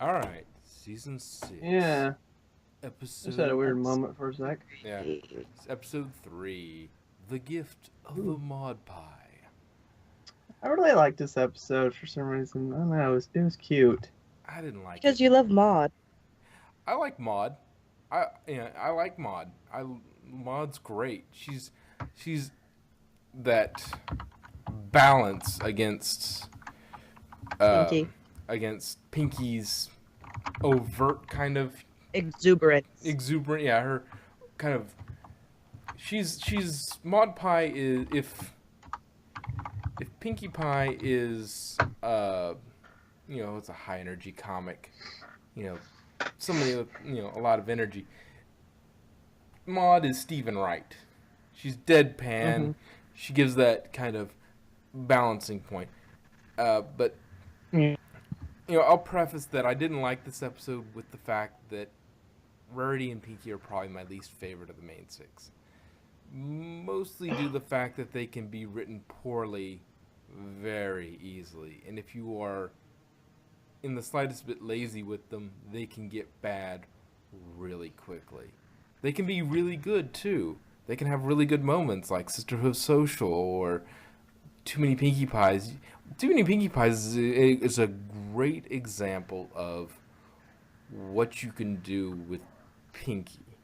All right, season 6, Yeah, just had a episode. weird moment for a sec. Yeah, it's episode 3, the gift of the Ooh. Mod Pie. I really liked this episode for some reason. I don't know, it was cute. I didn't like it. Because you love Maud. I like Maud. I like Maud. Maud's great. She's that balance Pinky. against Pinky's overt kind of Exuberance. exuberant. Yeah, her kind of. She's Maud Pie is if Pinkie Pie is it's a high energy comic, somebody with a lot of energy. Maud is Stephen Wright. She's deadpan. Mm-hmm. She gives that kind of balancing point. But Yeah. I'll preface that I didn't like this episode with the fact that Rarity and Pinky are probably my least favorite of the main 6. Mostly due to the fact that they can be written poorly very easily. And if you are in the slightest bit lazy with them, they can get bad really quickly. They can be really good too. They can have really good moments like Sisterhood Social or Too Many Pinkie Pies. Too Many Pinkie Pies is a great example of what you can do with Pinky.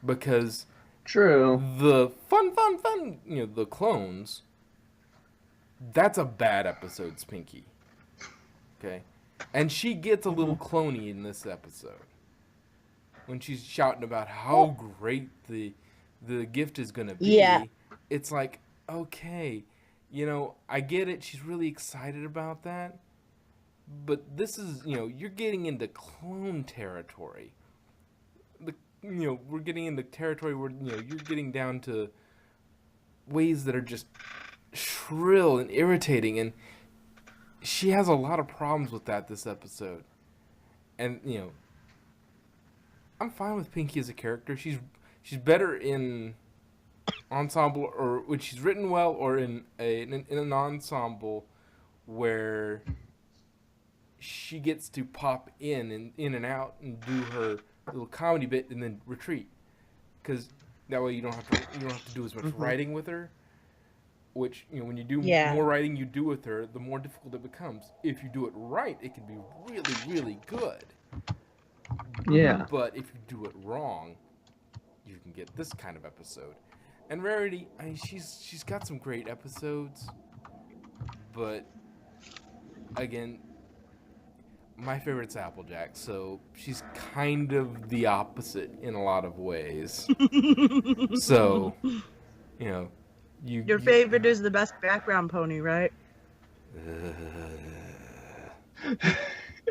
Because True. the fun, the clones, that's a bad episode's Pinky. Okay? And she gets a little cloney in this episode. When she's shouting about how great the gift is going to be. Yeah. It's like, okay, I get it. She's really excited about that. But this is, you're getting into clone territory. We're getting into territory where, you're getting down to ways that are just shrill and irritating. And she has a lot of problems with that this episode. And, I'm fine with Pinky as a character. She's better in ensemble, or when she's written well, or in an ensemble where she gets to pop in and out and do her little comedy bit and then retreat, because that way you don't have to do as much writing with her. Which when you do more writing you do with her, the more difficult it becomes. If you do it right, it can be really, really good. Yeah. But if you do it wrong, you can get this kind of episode. And Rarity, she's got some great episodes, but again, my favorite's Applejack, so she's kind of the opposite in a lot of ways. So, Your favorite is the best background pony, right?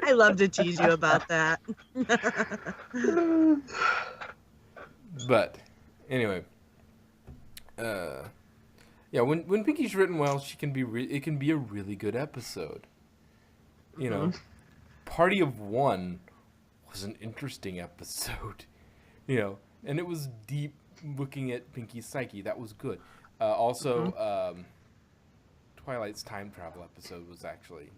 I love to tease you about that. But anyway, when Pinky's written well, she can be it can be a really good episode. Party of One was an interesting episode, and it was deep looking at Pinky's psyche. That was good. Twilight's time travel episode was actually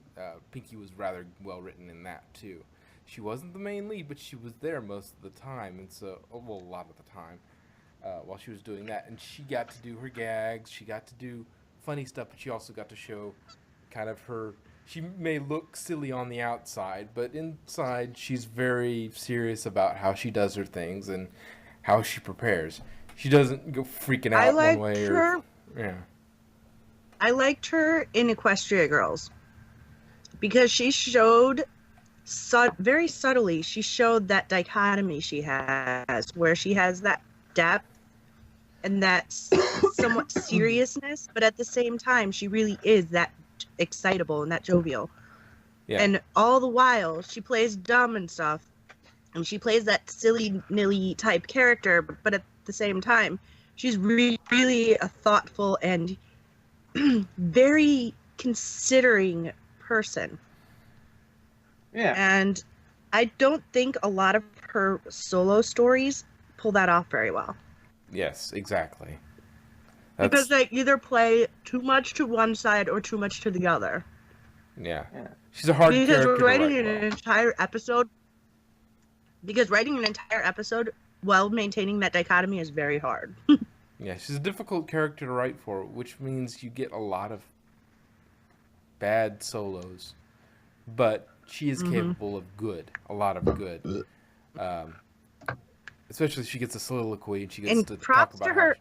Pinky was rather well written in that too. She wasn't the main lead, but she was there most of the time, and so a lot of the time while she was doing that. And she got to do her gags, she got to do funny stuff, but she also got to show kind of her. She may look silly on the outside, but inside she's very serious about how she does her things and how she prepares. She doesn't go freaking out one way. I liked her in Equestria Girls because she showed very subtly. She showed that dichotomy she has, where she has that depth and that somewhat seriousness, but at the same time, she really is that excitable and that jovial. Yeah. And all the while, she plays dumb and stuff, and she plays that silly nilly type character, but at the same time, she's really a thoughtful and very considering person. Yeah. And I don't think a lot of her solo stories pull that off very well. Yes, exactly. Because they either play too much to one side or too much to the other. Yeah. She's a hard because character writing to an write well. entire episode, because writing an entire episode while maintaining that dichotomy is very hard. Yeah, she's a difficult character to write for, which means you get a lot of bad solos. But she is capable of good, a lot of good. Especially if she gets a soliloquy and she gets And to talk props about to her.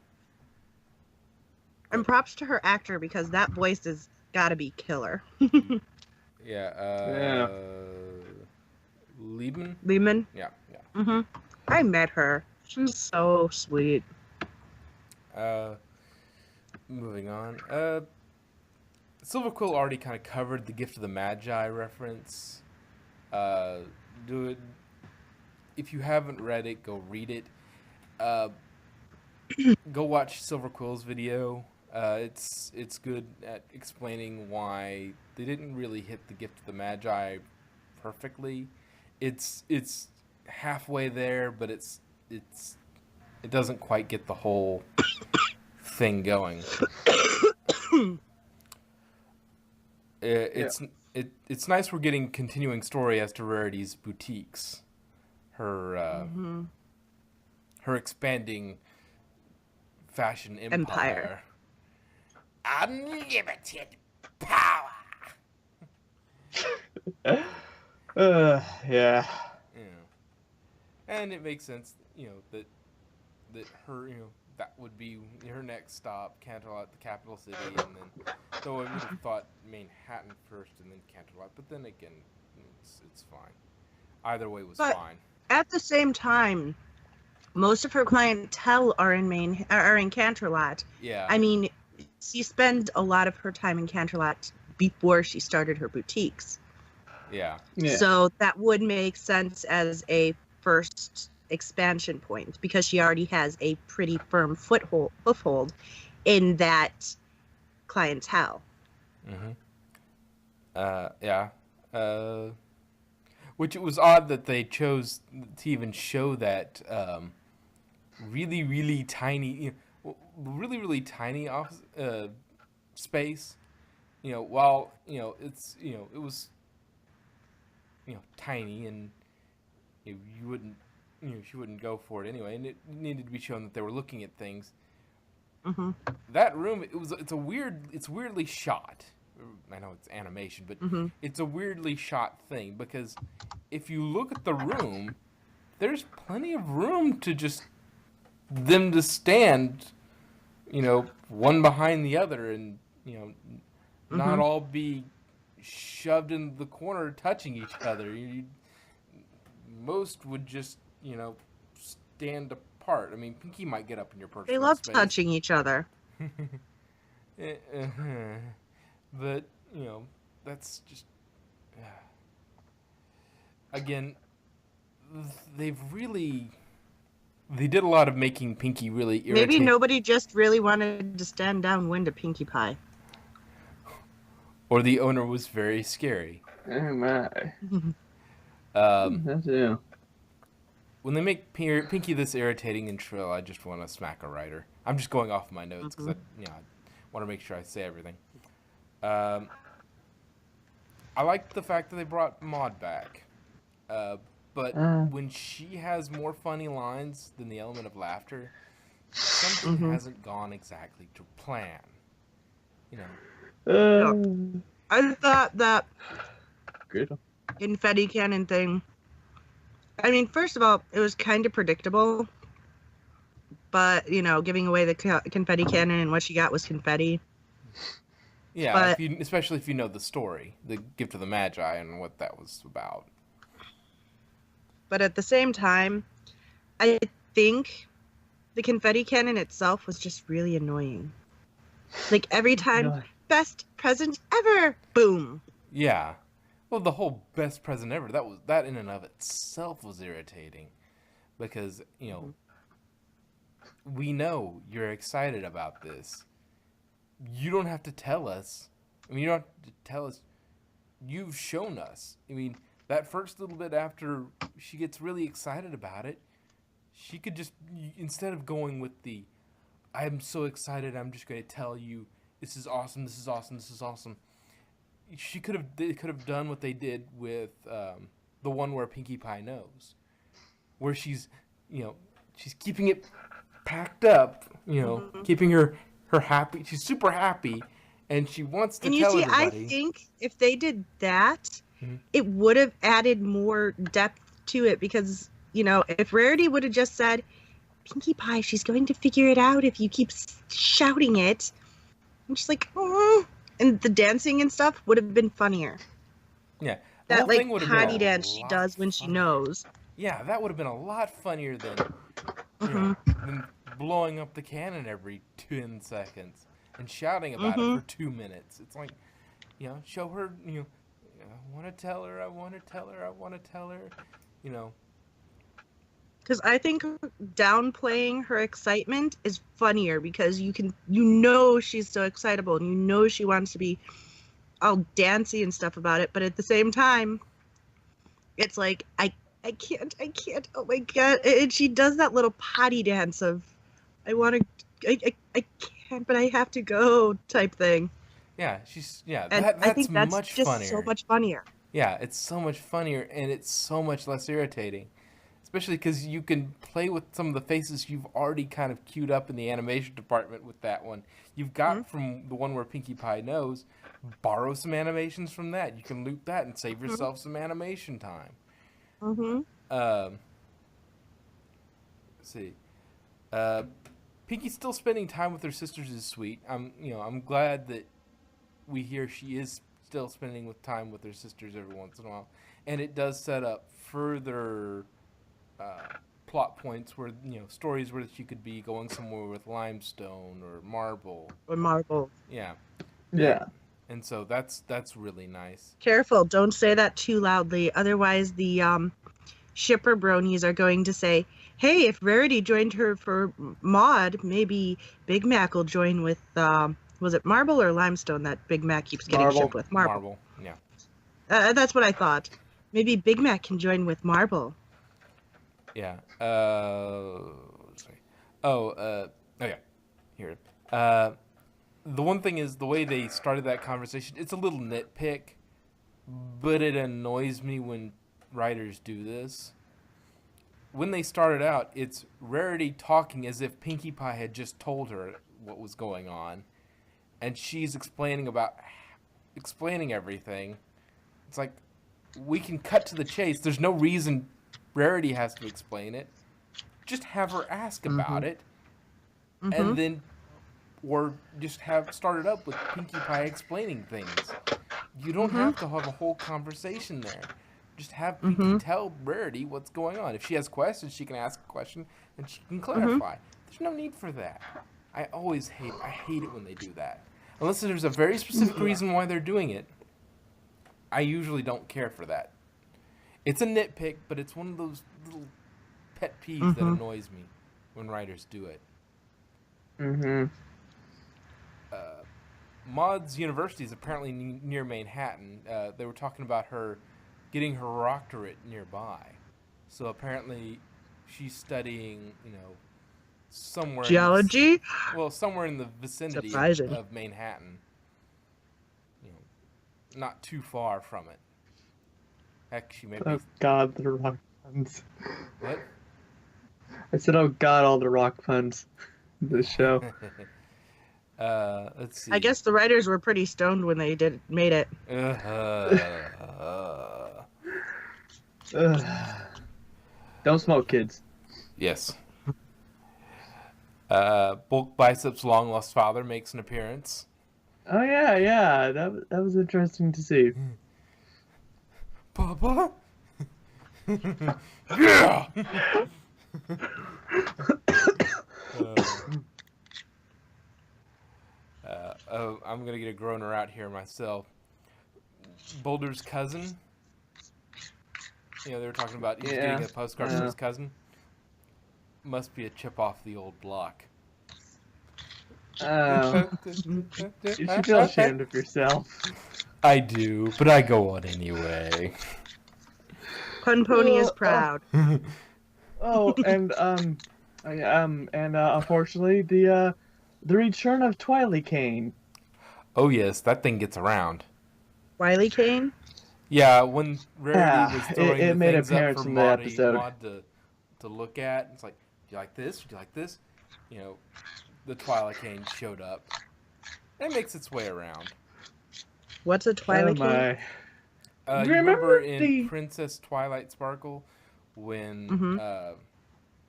And props to her actor, because that voice has got to be killer. Yeah. Liebman? Lehman. Yeah. I met her. She's so sweet. Moving on. Silver Quill already kind of covered the Gift of the Magi reference. Do it. If you haven't read it, go read it. Go watch Silver Quill's video. It's good at explaining why they didn't really hit the Gift of the Magi perfectly. It's halfway there, but it doesn't quite get the whole thing going. It's nice we're getting continuing story as to Rarity's boutiques, her her expanding fashion empire. Unlimited power. Yeah. Yeah. And it makes sense, that her, that would be her next stop, Canterlot, the capital city, and then, though I would have thought Manhattan first and then Canterlot, but then again, it's fine. Either way was fine. At the same time, most of her clientele are in Canterlot. Yeah. I mean, she spends a lot of her time in Canterlot before she started her boutiques. Yeah. So that would make sense as a first expansion point, because she already has a pretty firm foothold in that clientele. Yeah. Which it was odd that they chose to even show that really, really tiny, really, really tiny office space. While it's it was tiny, and you wouldn't she wouldn't go for it anyway, and it needed to be shown that they were looking at things. That room, it's weirdly shot. I know it's animation, but it's a weirdly shot thing, because if you look at the room, there's plenty of room to just them to stand, one behind the other, and not all be shoved in the corner touching each other. Most would just stand apart. I mean, Pinky might get up in your personal They love space. touching each other. But that's just again, they did a lot of making Pinky really irritating. Maybe nobody just really wanted to stand downwind of Pinkie Pie. Or the owner was very scary. Oh my. That too. When they make Pinky this irritating and shrill, I just want to smack a writer. I'm just going off my notes because I want to make sure I say everything. I like the fact that they brought Maud back, but when she has more funny lines than the element of laughter, something hasn't gone exactly to plan. I thought that Good. confetti cannon thing, I mean, first of all, it was kind of predictable, but giving away the confetti cannon and what she got was confetti. Yeah, but, especially if you know the story, the Gift of the Magi, and what that was about. But at the same time, I think the confetti cannon itself was just really annoying. Like every time, best present ever, boom. Yeah. Well, the whole best present ever, that in and of itself was irritating, because we know you're excited about this. You don't have to tell us. I mean, you don't have to tell us. You've shown us. I mean, that first little bit after she gets really excited about it, she could just, instead of going with the, I'm so excited, I'm just going to tell you, this is awesome, this is awesome, this is awesome. they could have done what they did with the one where Pinkie Pie knows, where she's keeping it packed up, keeping her happy. She's super happy, and she wants to tell everybody. I think if they did that, Mhm. it would have added more depth to it because, if Rarity would have just said, Pinkie Pie, she's going to figure it out if you keep shouting it. And she's like, oh, and the dancing and stuff would have been funnier. Yeah, That like potty dance she does when she knows. Yeah, that would have been a lot funnier than, than blowing up the cannon every 10 seconds and shouting about it for 2 minutes. It's like, show her, I want to tell her, I want to tell her, I want to tell her, Because I think downplaying her excitement is funnier because she's so excitable and she wants to be all dancy and stuff about it. But at the same time, it's like, I can't, oh my God. And she does that little potty dance of, I can't, but I have to go type thing. Yeah, And that's I think that's much just funnier. so much funnier. Yeah, it's so much funnier and it's so much less irritating. Especially because you can play with some of the faces you've already kind of queued up in the animation department with that one. You've got from the one where Pinkie Pie knows, borrow some animations from that. You can loop that and save yourself some animation time. Let's see. Pinkie's still spending time with her sisters is sweet. I'm glad that we hear she is still spending time with her sisters every once in a while, and it does set up further plot points where stories where she could be going somewhere with Limestone or Marble. Yeah. And so that's really nice. Careful, don't say that too loudly. Otherwise, the shipper bronies are going to say, hey, if Rarity joined her for Maud, maybe Big Mac will join with, was it Marble or Limestone that Big Mac keeps getting shipped with? Marble, yeah. That's what I thought. Maybe Big Mac can join with Marble. Yeah. Sorry. Oh yeah. Here. The one thing is the way they started that conversation. It's a little nitpick, but it annoys me when writers do this. When they started out, it's Rarity talking as if Pinkie Pie had just told her what was going on, and she's explaining everything. It's like, we can cut to the chase. There's no reason Rarity has to explain it. Just have her ask about it, and then, or just have started up with Pinkie Pie explaining things. You don't have to have a whole conversation there. Just have Pinkie tell Rarity what's going on. If she has questions, she can ask a question and she can clarify. There's no need for that. I hate it when they do that. Unless there's a very specific reason why they're doing it, I usually don't care for that. It's a nitpick, but it's one of those little pet peeves that annoys me when writers do it. Maud's university is apparently near Manhattan. They were talking about her getting her doctorate nearby. So apparently she's studying, somewhere... Geology? Somewhere in the vicinity of Manhattan. Not too far from it. Heck, she may be... Oh God, the rock puns. What? I said, oh God, all the rock puns in this show. Let's see. I guess the writers were pretty stoned when they made it. Don't smoke, kids. Yes. Bulk Biceps' long lost father makes an appearance. Oh yeah. That was interesting to see. Papa? Yeah! I'm gonna get a groaner out here myself. Boulder's cousin. They were talking about he's getting a postcard from his cousin. Must be a chip off the old block. You should feel ashamed of yourself. I do, but I go on anyway. Pun Pony is proud. And unfortunately, the return of Twily Kane. Oh yes, that thing gets around. Wiley Kane? Yeah, when Rarity was Yeah, throwing it the made things up appearance for in the episode. Maud to look at, it's like, do you like this? Do you like this? You know, the Twilight Cane showed up. And it makes its way around. What's a Oh Twilight Kane? my. You remember in Princess Twilight Sparkle when Mhm.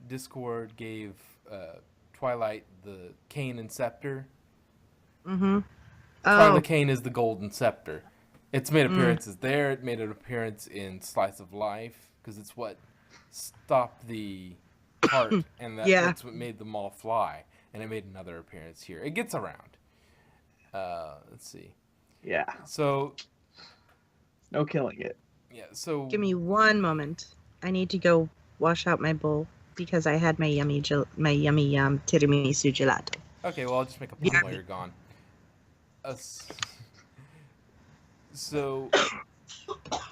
Discord gave Twilight the cane and scepter? Mm-hmm. Twilight Oh, Cane is the golden scepter. It's made appearances there. It made an appearance in Slice of Life because it's what stopped the cart, and that's what made them all fly. And it made another appearance here. It gets around. Let's see. Yeah. So, No killing it. yeah. So give me one moment. I need to go wash out my bowl because I had my yummy tiramisu gelato. okay. Well, I'll just make a point while you're gone. So,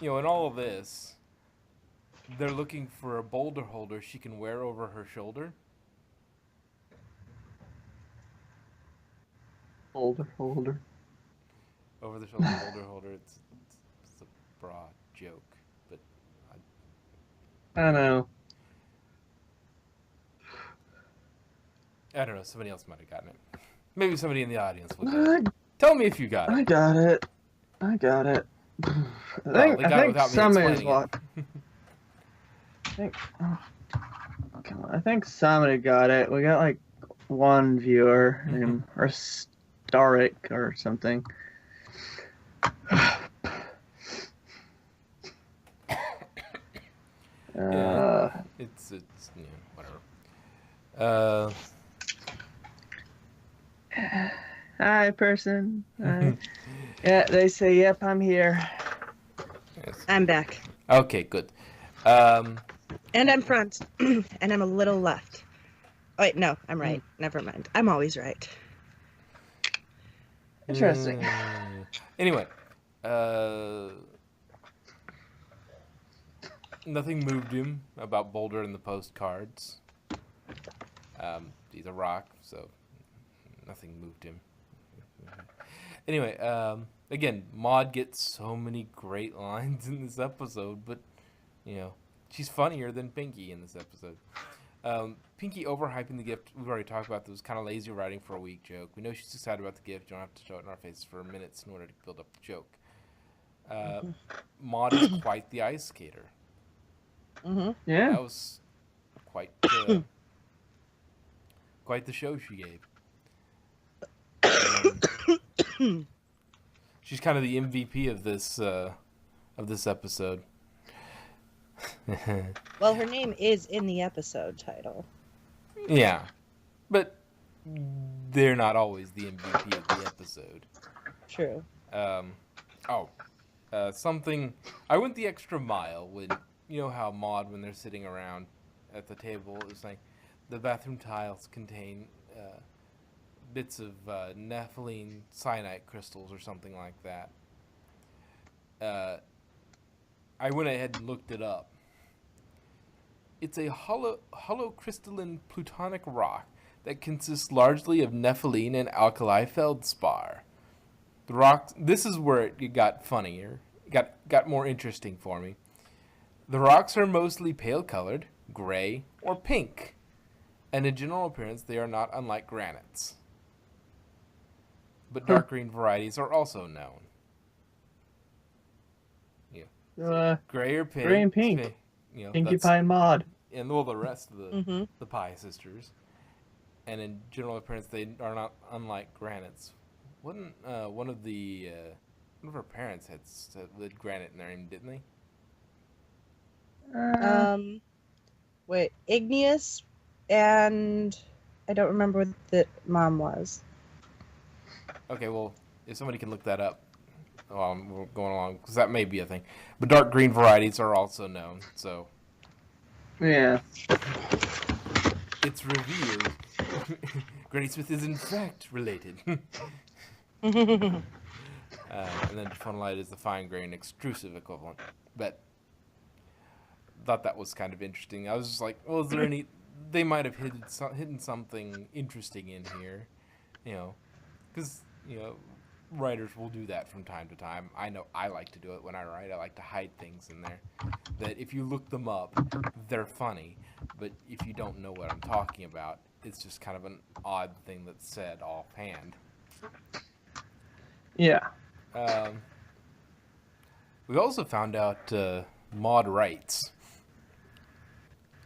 you know, in all of this, they're looking for a boulder holder she can wear over her shoulder. Holder. Over the shoulder boulder holder. It's a broad joke, but I know. I don't know. Somebody else might have gotten it. Maybe somebody in the audience will get it. Tell me if you got it. I got it. I Well, they got it without me somebody's explaining watching. I think somebody got it. We got like one viewer named or Starik or something. Yeah. It's whatever. Hi, person. Hi. Yeah, they say, yep, I'm here. Yes. I'm back. Okay, good. And I'm front. And I'm a little left. Oh, wait, no, I'm right. Never mind. I'm always right. Interesting. Anyway, nothing moved him about Boulder and the postcards. He's a rock, so nothing moved him. Anyway, again, Maud gets so many great lines in this episode, but, you know, she's funnier than Pinky in this episode. Pinky overhyping the gift, we've already talked about this, kind of lazy writing for a weak joke. We know she's excited about the gift. You don't have to show it in our faces for minutes in order to build up the joke. Maud is quite the ice skater. Mm-hmm. Yeah. That was quite quite the show she gave. She's kind of the MVP of this episode. Well, her name is in the episode title. Yeah, but they're not always the MVP of the episode. True. Something I went the extra mile when, you know how Maud, when they're sitting around at the table, is like the bathroom tiles contain bits of nepheline cyanide crystals or something like that. I went ahead and looked it up. It's a holocrystalline plutonic rock that consists largely of nepheline and alkali feldspar. The rock. This is where it got funnier. Got more interesting for me. The rocks are mostly pale-colored, gray, or pink, and in general appearance they are not unlike granites. But dark green varieties are also known. Yeah. Gray or pink. Gray and pink. You know, Pinkie Pie and Maud. And all the rest of Mm-hmm. the Pie sisters. And in general appearance, they are not unlike granites. Wasn't one of her parents had granite in their name, didn't they? Wait, Igneous, and I don't remember what the mom was. Okay, well, if somebody can look that up while we're going along, because that may be a thing. But dark green varieties are also known, so Yeah. it's revealed Granny Smith is in fact related. And then Funlight is the fine grain extrusive equivalent. But thought that was kind of interesting. I was just like, well, is there any? They might have hidden something interesting in here, you know, because writers will do that from time to time. I know I like to do it when I write. I like to hide things in there that if you look them up, they're funny. But if you don't know what I'm talking about, it's just kind of an odd thing that's said offhand. Yeah. We also found out Maud writes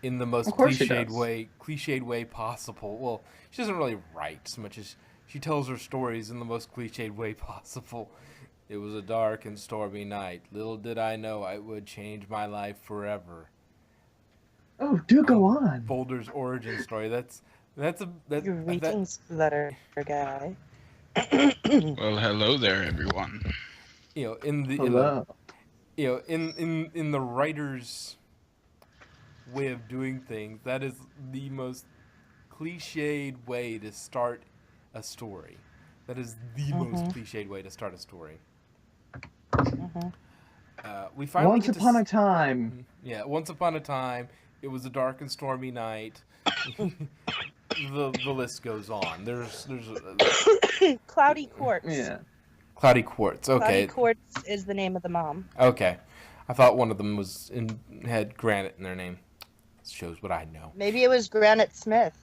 in the most Of course she cliched way possible. Well, she doesn't really write so much as she tells her stories in the most cliched way possible. It was a dark and stormy night. Little did I know it would change my life forever. Oh, do go on. Boulder's origin story. That's Greetings, letter guy. Well, hello there, everyone. in the writer's way of doing things, that is the most cliched way to start a story. That is the most cliched way to start a story. We finally Once upon a time. Yeah, once upon a time, it was a dark and stormy night. the list goes on. There's Cloudy Quartz. Yeah. Cloudy Quartz. Okay. Cloudy Quartz is the name of the mom. Okay. I thought one of them had granite in their name. This shows what I know. Maybe it was Granite Smith.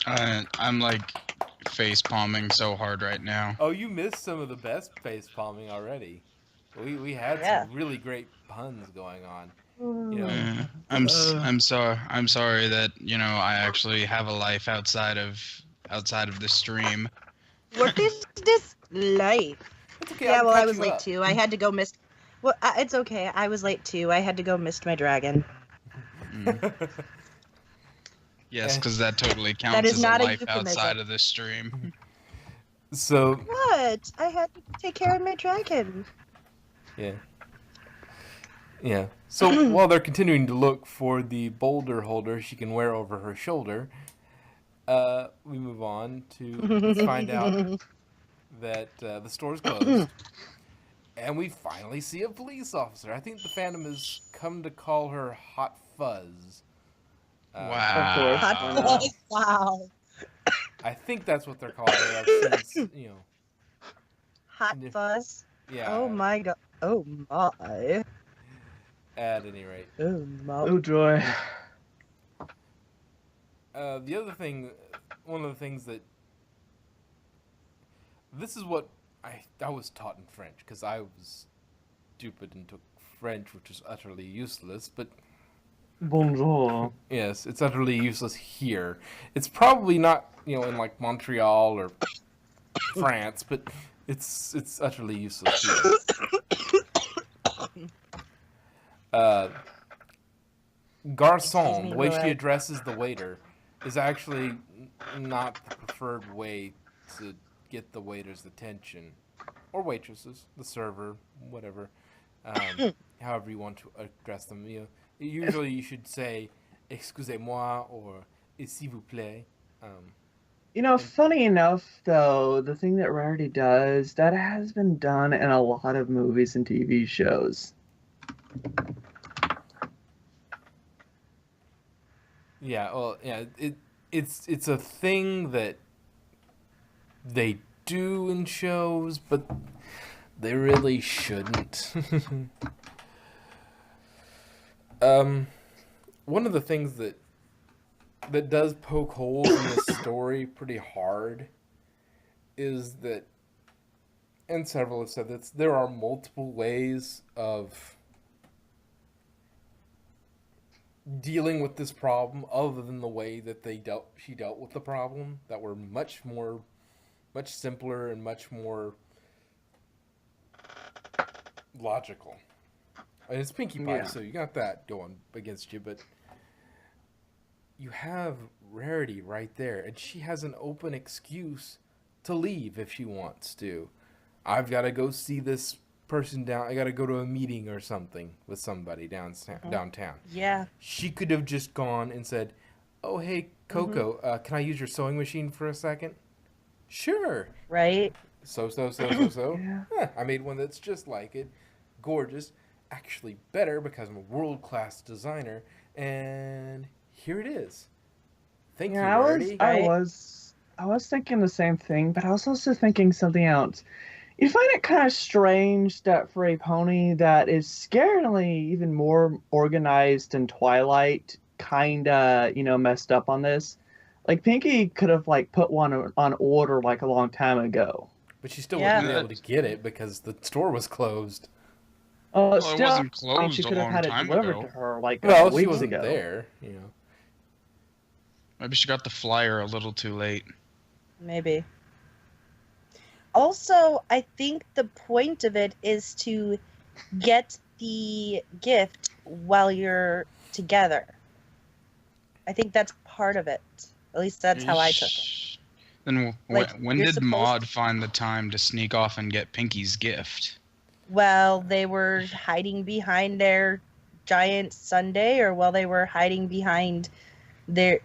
I'm like face palming so hard right now. Oh, you missed some of the best face palming already. We had some really great puns going on. I'm sorry that I actually have a life outside of the stream. What is this life? It's okay, Yeah, I'll well, I catch was you late up. too. I had to go mist. Well, it's okay. I was late too. I had to go mist my dragon. Yes, because that totally That counts is as a not a life euphemism. outside of the stream. So, What? I had to take care of my dragon. yeah. So while they're continuing to look for the boulder holder she can wear over her shoulder, we move on to find out that the store's closed. And we finally see a police officer. I think the fandom has come to call her Hot Fuzz. Wow. Wow. I think that's what they're calling her. I've seen, Hot Fuzz. yeah. Oh my god. Oh my. At any rate. Oh my. Oh, joy. The other thing, one of the things that this is what I was taught in French because I was stupid and took French, which is utterly useless. But Bonjour. yes, it's utterly useless here. It's probably not in like Montreal or France, but it's utterly useless here. Garçon, the way she addresses the waiter, is actually not the preferred way to get the waiter's attention, or waitresses, the server, whatever, however you want to address them. Usually you should say "excusez-moi" or "s'il vous plaît." Funny enough, though, the thing that Rarity does, that has been done in a lot of movies and TV shows. Yeah, well, yeah, it's a thing that they do in shows, but they really shouldn't. One of the things that does poke holes in this story pretty hard is that, and several have said this, there are multiple ways of dealing with this problem other than the way that she dealt with the problem that were much simpler and much more logical. And it's Pinkie Pie, so you got that going against you, but you have Rarity right there, and she has an open excuse to leave if she wants to. I've got to go see this person down. I got to go to a meeting or something with somebody downtown. Yeah. She could have just gone and said, "Oh, hey, Coco, can I use your sewing machine for a second?" Sure. Right. So. Yeah. I made one that's just like it. Gorgeous. Actually better because I'm a world-class designer. And here it is. Thank you, Rarity. I I was thinking the same thing, but I was also thinking something else. You find it kind of strange that for a pony that is scarily even more organized than Twilight, kinda, messed up on this. Like Pinky could have like put one on order like a long time ago. But she still Yeah. wouldn't be able to get it because the store was closed. Oh, Well, still, it wasn't I mean, closed she a could have long had it time delivered ago. to her like Well, she weeks wasn't ago. there, Maybe she got the flyer a little too late. Maybe. Also, I think the point of it is to get the gift while you're together. I think that's part of it. At least that's how I took it. Then Like, when you're did supposed Maud find the time to sneak off and get Pinky's gift? Well, they were hiding behind their giant sundae, or while they were hiding behind they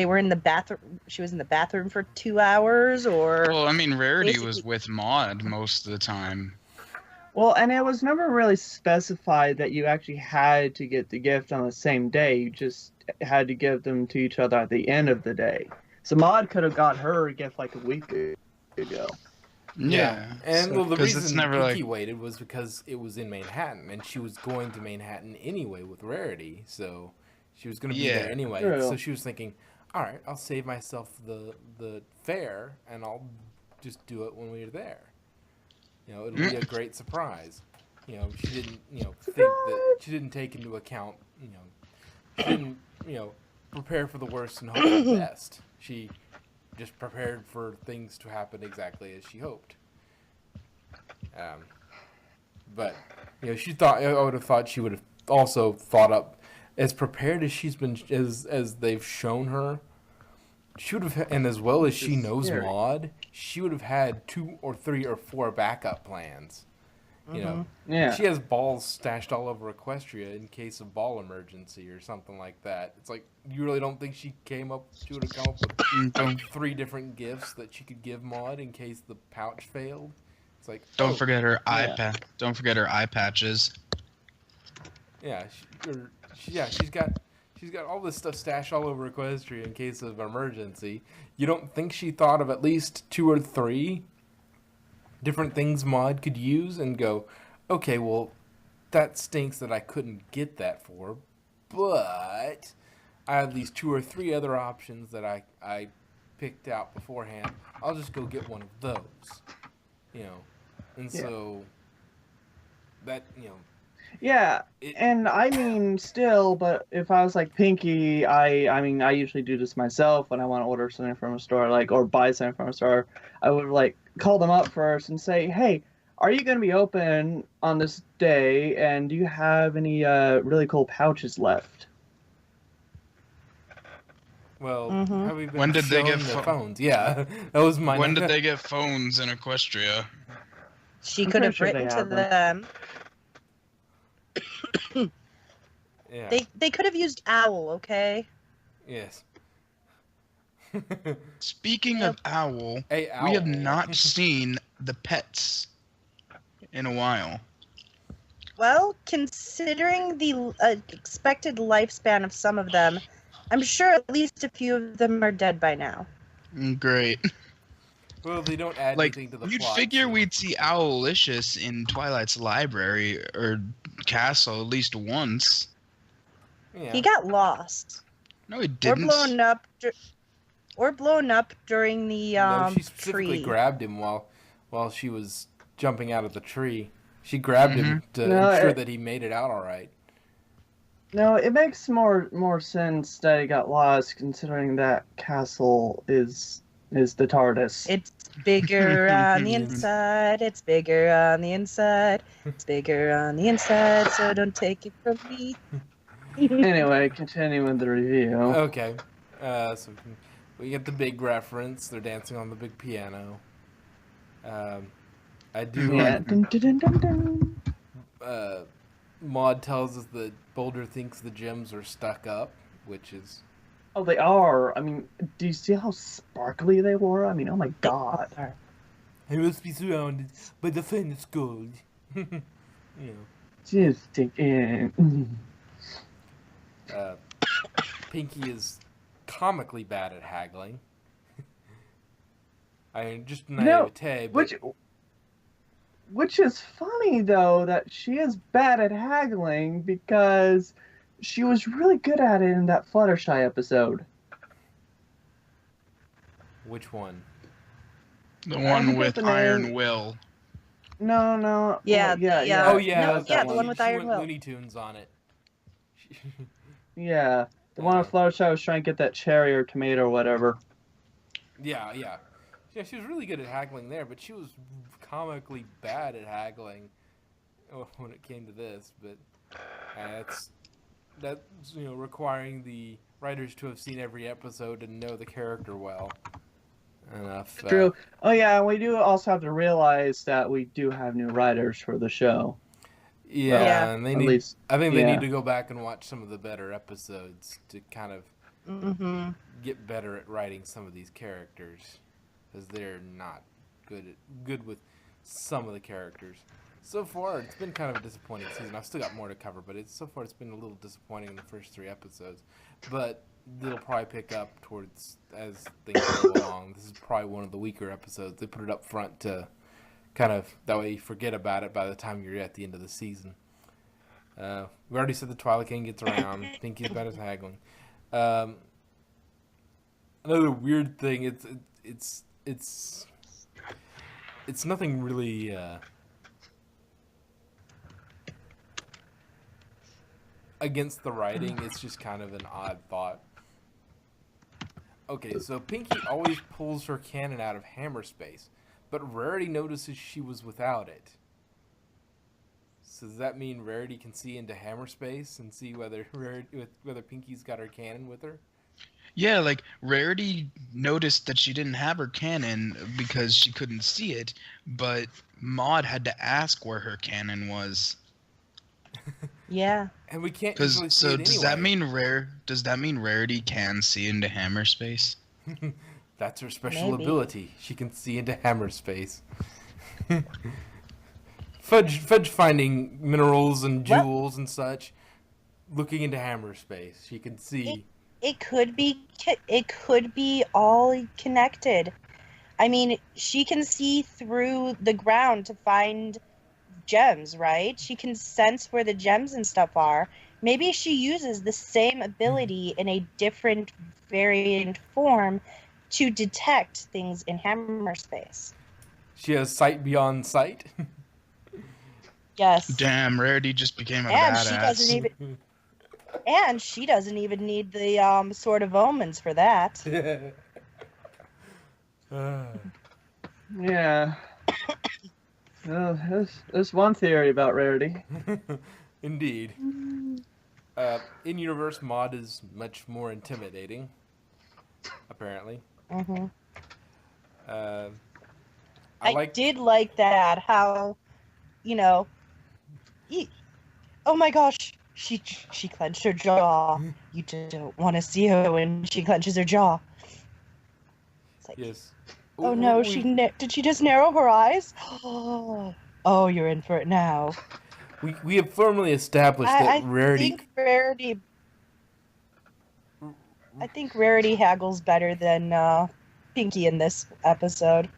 were in the bathroom. She was in the bathroom for 2 hours, or Well, I mean, Rarity was basically- with Maud most of the time. Well, and it was never really specified that you actually had to get the gift on the same day. You just had to give them to each other at the end of the day. So Maud could have got her gift like a week ago. Yeah, And well, the 'cause reason it's never Pinky like waited was because it was in Manhattan, and she was going to Manhattan anyway with Rarity, so she was going to be there Yeah. anyway. True. So she was thinking, all right, I'll save myself the fare, and I'll just do it when we're there. It'll be a great surprise. She didn't, think that she didn't take into account, she didn't, prepare for the worst and hope for the best. She just prepared for things to happen exactly as she hoped. But she thought, I would have thought she would have also thought up as prepared as she's been, as they've shown her. She would have, and as well as she It's knows scary. Maud, she would have had 2 or 3 or 4 backup plans. Yeah. She has balls stashed all over Equestria in case of ball emergency or something like that. It's like, you really don't think she would have come up with like 3 different gifts that she could give Maud in case the pouch failed? It's like, don't forget her eye yeah. Don't forget her eye patches. yeah, she's got all this stuff stashed all over Equestria in case of emergency. You don't think she thought of at least 2 or 3 different things Maud could use and go, okay, well, that stinks that I couldn't get that for, but I have these 2 or 3 other options that I picked out beforehand. I'll just go get one of those, and Yeah. so that, Yeah, it, and I mean, still, but if I was like Pinky, I mean, I usually do this myself when I want to order something from a store, like, or buy something from a store. I would like call them up first and say, hey, are you going to be open on this day? And do you have any really cool pouches left? well, Mhm. have we been When did they get shown their pho- phones? Yeah, that was my. When did they get phones in Equestria? she I'm could pretty have sure they written to have them. them. Yeah. They could have used Owl, okay? Yes. Speaking of Owl, Hey, we have Owl. not seen the pets in a while. Well, considering the expected lifespan of some of them, I'm sure at least a few of them are dead by now. Great. Well, they don't add Like, anything to the you'd plot. figure so- we'd see Owlicious in Twilight's library or castle at least once. Yeah. He got lost. No, he Or didn't. blown up. Blown up during the No, she specifically tree. grabbed him while she was jumping out of the tree. She grabbed him to No, ensure it- that he made it out all right. No, it makes more sense that he got lost, considering that castle is the TARDIS. It's bigger on the inside. It's bigger on the inside. It's bigger on the inside. So don't take it from me. Anyway, continuing the review. Okay. So we get the big reference. They're dancing on the big piano. I do. Yeah. Dun, dun, dun, dun, dun. Maud tells us that Boulder thinks the gems are stuck up, which is Oh, they are. I mean, do you see how sparkly they were? I mean, oh my god. he must be surrounded by the finest gold. Just take in. Pinky is comically bad at haggling. Just No, naivete, but which is funny though that she is bad at haggling because she was really good at it in that Fluttershy episode. which one? The I one forget with the name. Iron Will. No. Yeah, yeah. Oh yeah, No, that yeah, the one. one with she Iron went Will. Looney Tunes on it. Yeah, the one with Fluttershy was trying to get that cherry or tomato or whatever. Yeah. She was really good at haggling there, but she was comically bad at haggling when it came to this. But that's requiring the writers to have seen every episode and know the character well enough. True. Oh yeah, we do also have to realize that we do have new writers for the show. Yeah, and they At need. least, I think they yeah. need to go back and watch some of the better episodes to kind of Mm-hmm. get better at writing some of these characters, because they're not good with some of the characters. So far, it's been kind of a disappointing season. I've still got more to cover, but so far it's been a little disappointing in the first 3 episodes. But they'll probably pick up towards as things go along. This is probably one of the weaker episodes. They put it up front to kind of that way you forget about it by the time you're at the end of the season. We already said the Twilight King gets around. Pinky's bad at haggling. Another weird thing. It's nothing really. Against the writing, it's just kind of an odd thought. Okay, so Pinky always pulls her cannon out of hammer space, but Rarity notices she was without it. So does that mean Rarity can see into hammer space and see whether Pinky's got her cannon with her? Yeah, like Rarity noticed that she didn't have her cannon because she couldn't see it, but Maud had to ask where her cannon was. Yeah. And we can't. Because usually see so it does that anyway. mean Does that mean Rarity can see into hammer space? That's her special Maybe. ability. She can see into hammer space. Fudge finding minerals and Well- jewels and such, looking into hammer space. She can see. It could be all connected. I mean, she can see through the ground to find gems, right? She can sense where the gems and stuff are. Maybe she uses the same ability in a different variant form to detect things in hammer space. She has sight beyond sight. Yes. Damn, Rarity just became a And badass. she doesn't even need the Sword of Omens for that. Yeah. Well, there's one theory about Rarity. Indeed. In-universe Maud is much more intimidating, apparently. Hmm. I did like that, how, oh my gosh, she clenched her jaw. You don't want to see her when she clenches her jaw. It's like, Yes. oh no, did she just narrow her eyes? Oh, you're in for it now. We have firmly established that Rarity. I think Rarity haggles better than Pinky in this episode.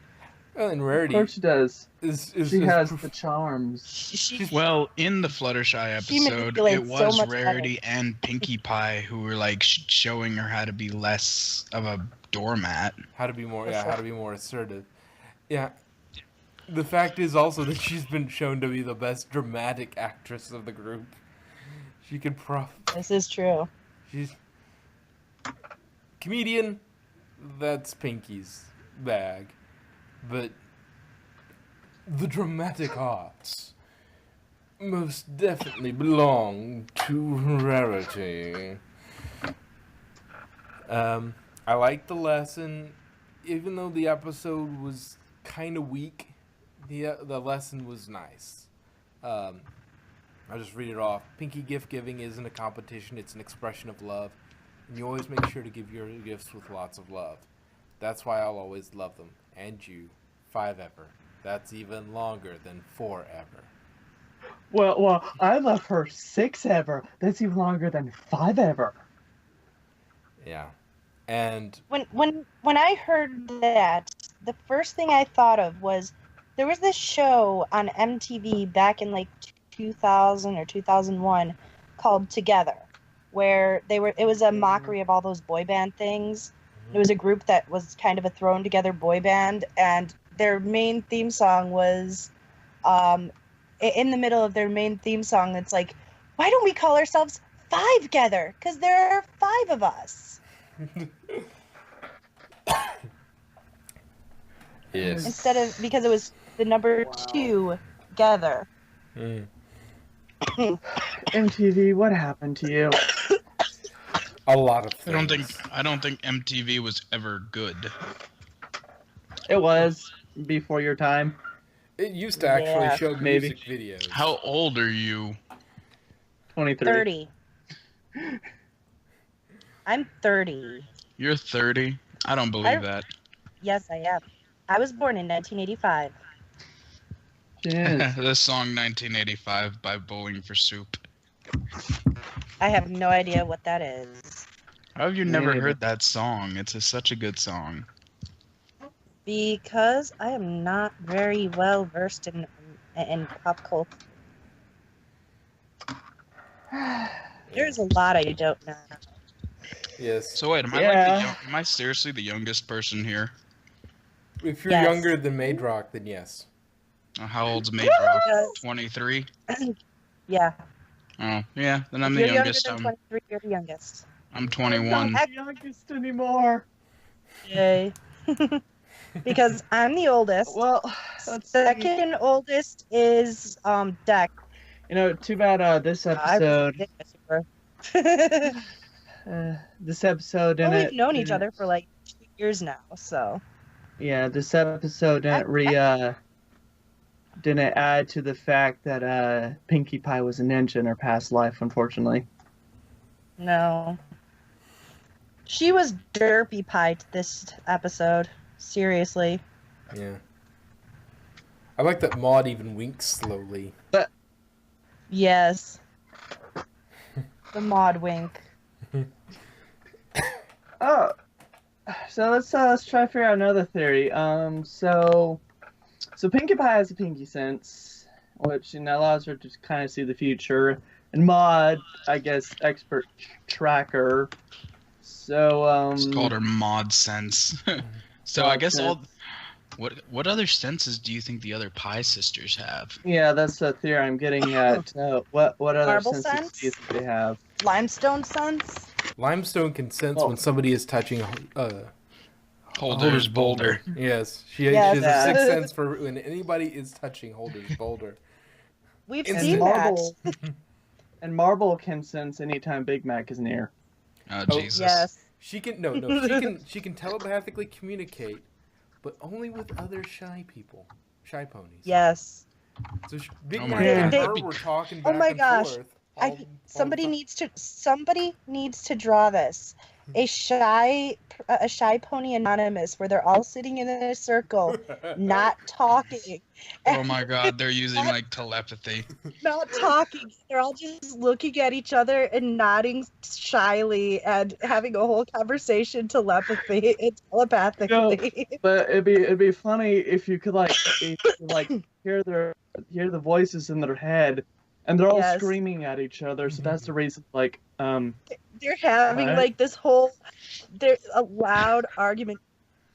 Well, and Of Rarity course she does. is She has the charms. She Well, in the Fluttershy She episode, manipulates it so was much Rarity and Pinkie Pie who were like showing her how to be less of a doormat. how to be more For sure. how to be more assertive. Yeah. The fact is also that she's been shown to be the best dramatic actress of the group. She can This is true. she's comedian, that's Pinky's bag. But the dramatic arts most definitely belong to Rarity. I liked the lesson, even though the episode was kind of weak. The lesson was nice. I'll just read it off. Pinky gift giving isn't a competition; it's an expression of love, and you always make sure to give your gifts with lots of love. That's why I'll always love them, and you, 5 ever. That's even longer than 4 ever. Well, I love her 6 ever. That's even longer than 5 ever. Yeah, and When I heard the first thing I thought of was there was this show on MTV back in like 2000 or 2001 called Together, where it was a mockery of all those boy band things. It was a group that was kind of a thrown together boy band, and their main theme song was in the middle of their main theme song. It's like, why don't we call ourselves Five Together? Because there are 5 of us. Yes. Instead of, because it was the number 2 together. MTV, what happened to you? A lot of I things. don't think MTV was ever good. It was before your time. It used to actually Yeah. show Maybe. music videos. How old are you? 23. 30. I'm 30. You're 30? I don't believe that. Yes, I am. I was born in 1985. Yes. This song 1985 by Bowling for Soup. I have no idea what that is. How have you Me never neither. heard that song? It's such a good song. Because I am not very well versed in pop culture. There's a lot I don't know. Yes. So wait, am I Yeah. am I seriously the youngest person here? If you're Yes. younger than Maidrock, then yes. How old's Maidrock? Because- 23? Yeah. Oh, yeah, then I'm If the you're youngest. younger than 23, you're the youngest. I'm 21. not the youngest anymore. Yay. Because I'm the oldest. Well, let's see. Second oldest is Deck. Too bad this episode, this episode Well, didn't. we've known each didn't- other for like 2 years now, so. Yeah, this episode didn't add to the fact that Pinkie Pie was a ninja in her past life, unfortunately. No. She was derpy pie this episode. Seriously. Yeah. I like that Maud even winks slowly. Yes. The mod wink. Oh, so let's try to figure out another theory. So Pinkie Pie has a pinky sense, which allows her to kind of see the future, and Maud, I guess, expert tracker. So It's called her mod sense. So Mod I guess sense. what other senses do you think the other Pie sisters have? Yeah, that's the theory I'm getting at. What other Marble senses sense? do you think they have? Limestone sense? Limestone can sense Oh. when somebody is touching Holder's boulder. Yes, she Yes. has a sixth sense for when anybody is touching Holder's boulder. We've And seen Marble, that. and Marble can sense anytime Big Mac is near. Oh, Oh, Jesus. Yes. She can she can telepathically communicate, but only with other shy people, shy ponies. Yes. So Big Oh Mac my and God. her were talking Oh back my and gosh. forth. all the Somebody time. needs to draw this. A shy pony anonymous where they're all sitting in a circle, not talking. Oh my God, they're using like telepathy. Not talking. They're all just looking at each other and nodding shyly and having a whole conversation telepathically. But it'd be funny if you could hear hear the voices in their head, and they're all Yes. screaming at each other. So that's the reason. They're having What? like there's a loud argument.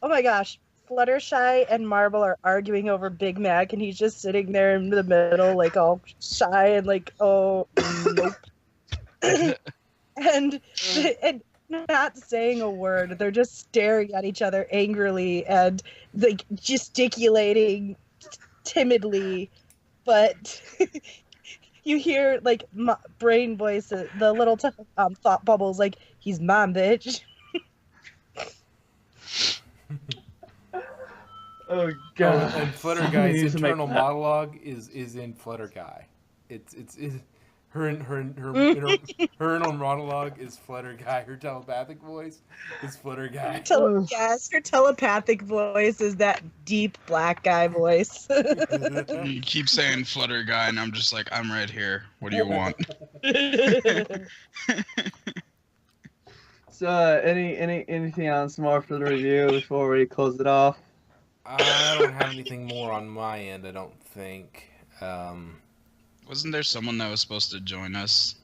Oh my gosh. Fluttershy and Marble are arguing over Big Mac, and he's just sitting there in the middle, like all shy and like, oh, nope. and not saying a word. They're just staring at each other angrily and like gesticulating timidly, but you hear like brain voices, the little thought bubbles, like he's mom, bitch. Oh Oh, god! and Flutter Somebody Guy's needs to make internal that. monologue is in Flutter Guy. It's her internal monologue is Flutter Guy. Her telepathic voice is Flutter Guy. Yes, her telepathic voice is that deep black guy voice. You keep saying Flutter Guy, and I'm just like, I'm right here. What do you want? So anything else more for the review before we close it off? I don't have anything more on my end, I don't think. Wasn't there someone that was supposed to join us?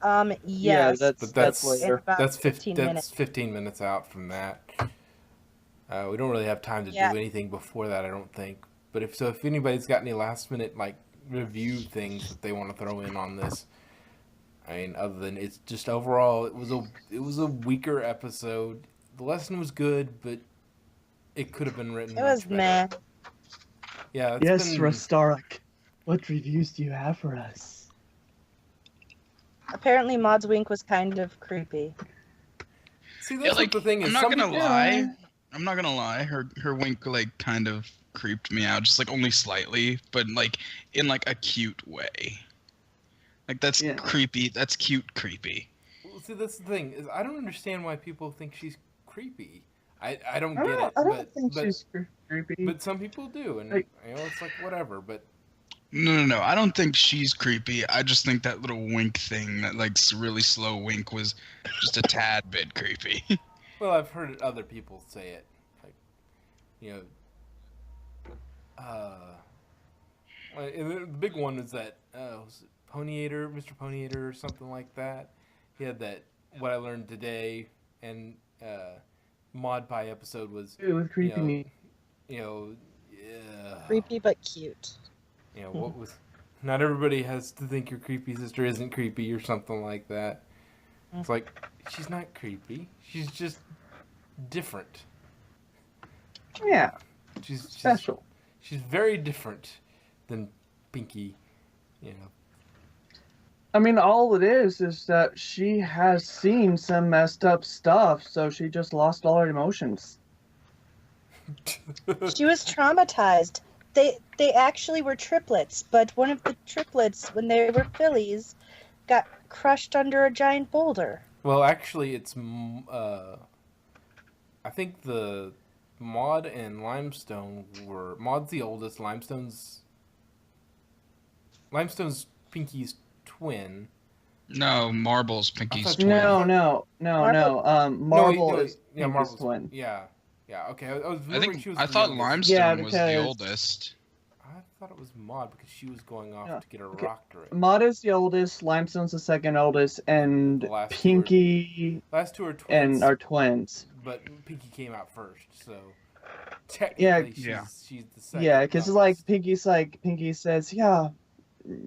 Yeah, Yes. But that's in later. about That's 15 minutes. 15 minutes out from that. We don't really have time to Yeah. do anything before that, I don't think. But if anybody's got any last minute like review things that they want to throw in on this, I mean, other than it's just overall, it was a weaker episode. The lesson was good, but it could have been written. It was much better. meh. Yeah. It's Yes, been, Rastarek. What reviews do you have for us? Apparently, Maud's wink was kind of creepy. See, that's Yeah, what like, the thing is. I'm not some gonna people- lie. I'm not gonna lie. Her wink like kind of creeped me out, just like only slightly, but like in like a cute way. Like that's Yeah. creepy. That's cute creepy. Well, see, that's the thing is I don't understand why people think she's creepy. I don't I get don't, it. I don't but, think but, she's creepy. but some people do, and Like- it's like whatever. But No. I don't think she's creepy. I just think that little wink thing, that like really slow wink, was just a tad bit creepy. well, I've heard other people say it, like and the big one is that was it Ponyator, Mr. Ponyator, or something like that. He had that "What I Learned Today" and Mod Pie episode was It was creepy know, me. Yeah. Creepy but cute. What was? Not everybody has to think your creepy sister isn't creepy or something like that. It's like she's not creepy. She's just different. Yeah, She's special. She's very different than Pinky. I mean, all it is that she has seen some messed up stuff, so she just lost all her emotions. She was traumatized. They actually were triplets, but one of the triplets, when they were fillies, got crushed under a giant boulder. Well, actually, it's I think the Maud and Limestone were Maud's the oldest. Limestone's Pinky's twin. No, Marble's Pinky's thought- twin. No. Marble is yeah, Pinky's Marble's twin. Yeah. Okay. I was I remembering think she was I the thought youngest. Limestone Yeah, was the because- oldest. I thought it was Maud because she was going off Yeah, to get her okay. doctorate. Maud is the oldest, Limestone's the second oldest, and The last two are- Pinky Last two are twins, and are twins. but Pinky came out first, so technically Yeah. she's the second. Yeah, because youngest. Pinky says, yeah,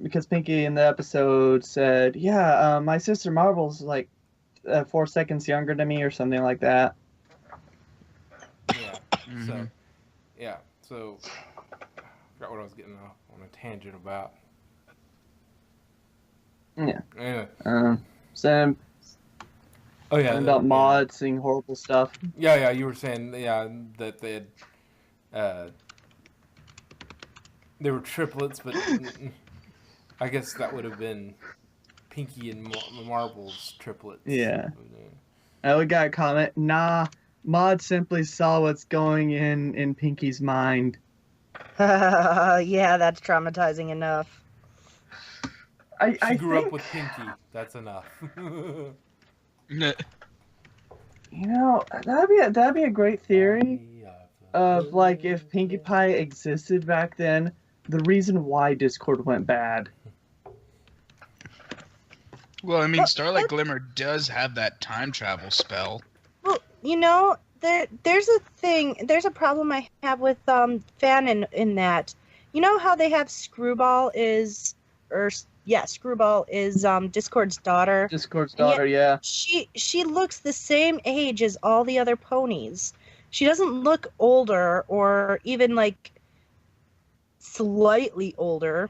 because Pinky in the episode said, yeah, my sister Marble's like 4 seconds younger than me or something like that. Yeah. Mhm. So, yeah. So, I forgot what I was getting off on a tangent about. Yeah. Anyway. So Oh yeah. about Maud seeing horrible stuff. Yeah. You were saying that they had they were triplets, but I guess that would have been Pinky and Marble's triplets. Yeah. We got a comment. Nah, Maud simply saw what's going in Pinky's mind. Yeah, that's traumatizing enough. She grew think, up with Pinky. That's enough. You know, that'd be a great theory of like if Pinkie Pie existed back then, the reason why Discord went bad. Well, I mean, Starlight Glimmer does have that time travel spell. Well, there's a problem I have with Fan in that. You know how they have Screwball is Discord's daughter. Discord's daughter, yeah. She looks the same age as all the other ponies. She doesn't look older or even like slightly older.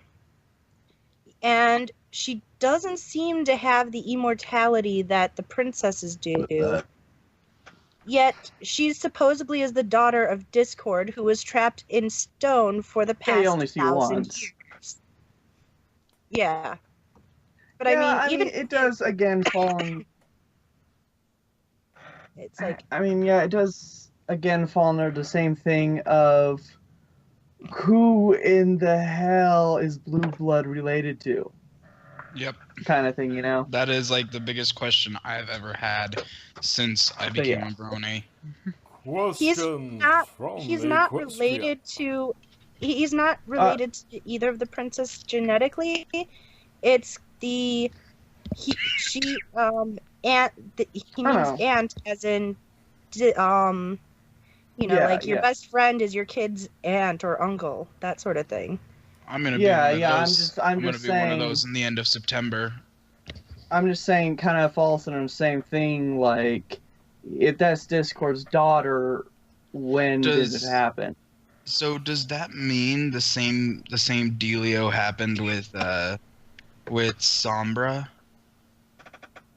And she doesn't seem to have the immortality that the princesses do. Yet she supposedly is the daughter of Discord, who was trapped in stone for the Yeah, you past only see 1,000 once. years. Yeah. But Yeah, I mean, even it does again fall on. it's like It does again fall under the same thing of who in the hell is Blue Blood related to, Yep, kind of thing, you know. that is like the biggest question I've ever had since I became yeah. a brony. Questions not from he's the not Equestria. related to he's not related to either of the princess genetically. It's the she aunt he means Oh. aunt as in you know, Yeah, like your yeah. best friend is your kid's aunt or uncle, that sort of thing. I'm gonna be Yeah, one of yeah, those. I'm gonna just be one of saying- those in the end of September. I'm just saying, kind of falls under the same thing. Like, if that's Discord's daughter, when did Does- it happen? So does that mean the same dealio happened with Sombra?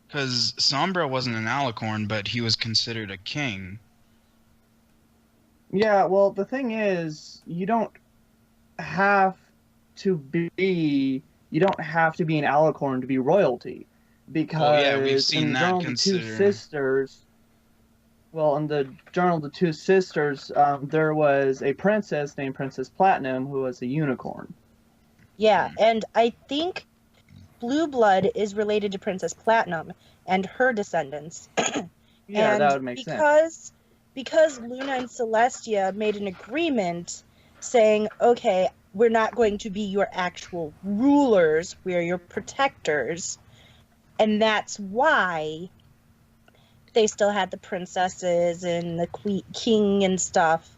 Because Sombra wasn't an alicorn, but he was considered a king. Yeah, well, the thing is, you don't have to be an alicorn to be royalty, because Well, yeah, we've seen in the that Journal of the Two Sisters, in the Journal of the Two Sisters, there was a princess named Princess Platinum who was a unicorn. Yeah, and I think Blue Blood is related to Princess Platinum and her descendants. Yeah, and that would make sense. Because Luna and Celestia made an agreement saying, okay, we're not going to be your actual rulers, we're your protectors. And that's why they still had the princesses and the king and stuff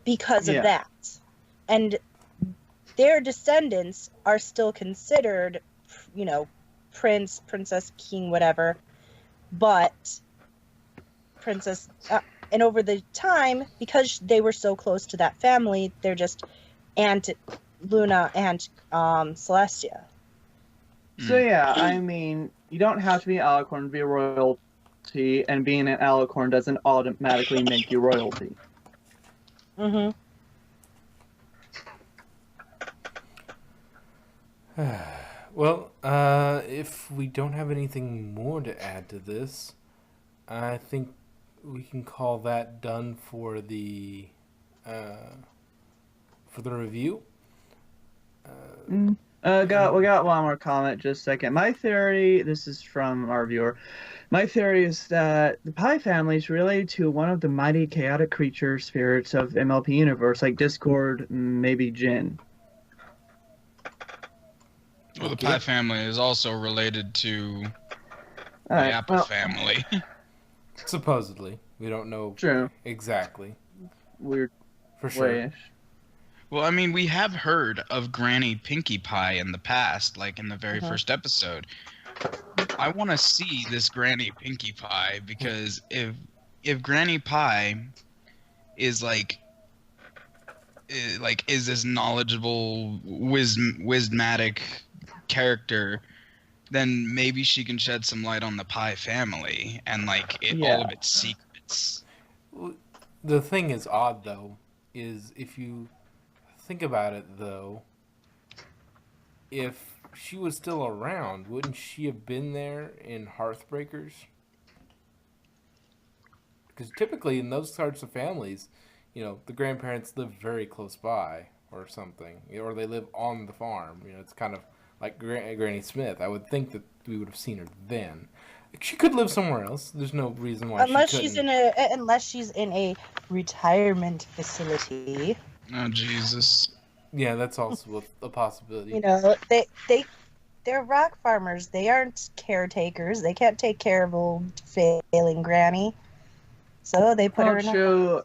because of that. And their descendants are still considered, you know, prince, princess, king, whatever. But princess, and over the time, because they were so close to that family, they're just Aunt Luna and Celestia. So yeah, I mean, you don't have to be an alicorn to be a royalty, and being an alicorn doesn't automatically make you royalty. Mm-hmm. Well, if we don't have anything more to add to this, I think we can call that done for the review. We got one more comment, just a second. My theory, this is from our viewer, my theory is that the Pi family is related to one of the mighty chaotic creature spirits of MLP universe, like Discord, maybe Jinn. Well, the Pi family is also related to the Alright, Apple family. Supposedly. We don't know True. exactly. Weird For sure. way-ish. Well, I mean, we have heard of Granny Pinkie Pie in the past, like in the very first episode. I want to see this Granny Pinkie Pie, because if Granny Pie is is this knowledgeable, wismatic character, then maybe she can shed some light on the Pie family and all of its secrets. The thing is odd, though, is if you think about it, though, if she was still around, wouldn't she have been there in Hearthbreakers? Because typically in those sorts of families, you know, the grandparents live very close by or something, or they live on the farm. You know, it's kind of like Granny Smith. I would think that we would have seen her then. She could live somewhere else. There's no reason why Unless she she's couldn't. unless she's in a retirement facility. Oh, Jesus. Yeah, that's also a possibility. You know, they're rock farmers. They aren't caretakers. They can't take care of old failing granny. So they put her in True. a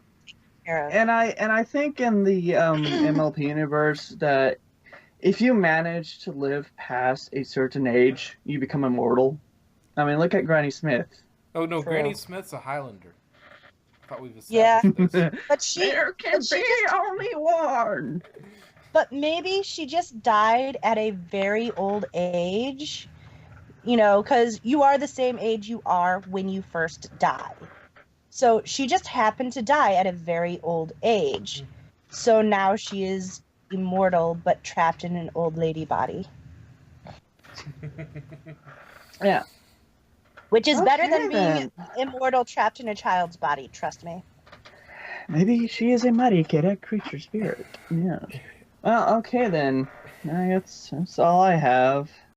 care of. And I think in the MLP universe that if you manage to live past a certain age, you become immortal. I mean, look at Granny Smith. Oh no, True. Granny Smith's a Highlander. I thought we've Yeah. established this. But she There can but she be just- only one. But maybe she just died at a very old age, you know, because you are the same age you are when you first die. So she just happened to die at a very old age. So now she is immortal but trapped in an old lady body. Yeah. Which is better than Okay, being immortal trapped in a child's body, trust me. Maybe she is a mighty chaotic creature spirit. Yeah. Well, okay then. That's all I have.